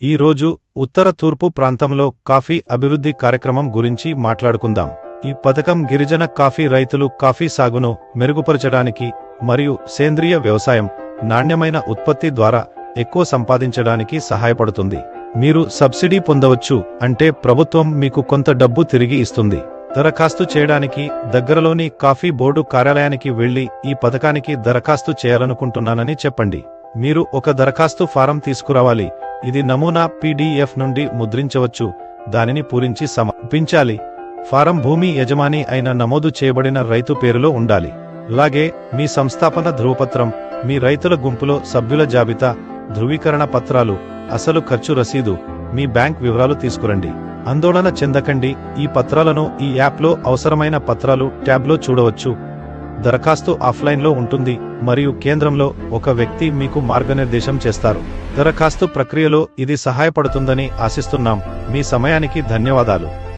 ఈ రోజు ఉత్తర తూర్పు ప్రాంతంలో కాఫీ అభివృద్ధి కార్యక్రమం గురించి మాట్లాడుకుందాం. ఈ పథకం గిరిజన కాఫీ రైతులు కాఫీ సాగును మెరుగుపరచడానికి మరియు సేంద్రియ వ్యవసాయం, నాణ్యమైన ఉత్పత్తి ద్వారా ఎక్కువ సంపాదించడానికి సహాయపడుతుంది. మీరు సబ్సిడీ పొందవచ్చు, అంటే ప్రభుత్వం మీకు కొంత డబ్బు తిరిగి ఇస్తుంది. దరఖాస్తు చేయడానికి దగ్గరలోని కాఫీ బోర్డు కార్యాలయానికి వెళ్లి ఈ పథకానికి దరఖాస్తు చేయాలనుకుంటున్నానని చెప్పండి. మీరు ఒక దరఖాస్తు ఫారం తీసుకురావాలి. ఇది నమూనా PDF నుండి ముద్రించవచ్చు. దానిని పూరించి సమర్పించాలి. ఫారం భూమి యజమాని అయిన నమోదు చేయబడిన రైతు పేరులో ఉండాలి. అలాగే మీ సంస్థాపన ధృవపత్రం, మీ రైతుల గుంపులో సభ్యుల జాబితా, ధృవీకరణ పత్రాలు, అసలు ఖర్చు రసీదు, మీ బ్యాంక్ వివరాలు తీసుకురండి. ఆందోళన చెందకండి. ఈ పత్రాలను ఈ యాప్లో అవసరమైన పత్రాలు ట్యాబ్లో చూడవచ్చు. దరఖాస్తు ఆఫ్లైన్లో ఉంటుంది మరియు కేంద్రంలో ఒక వ్యక్తి మీకు మార్గనిర్దేశం చేస్తారు. దరఖాస్తు ప్రక్రియలో ఇది సహాయపడుతుందని ఆశిస్తున్నాం. మీ సమయానికి ధన్యవాదాలు.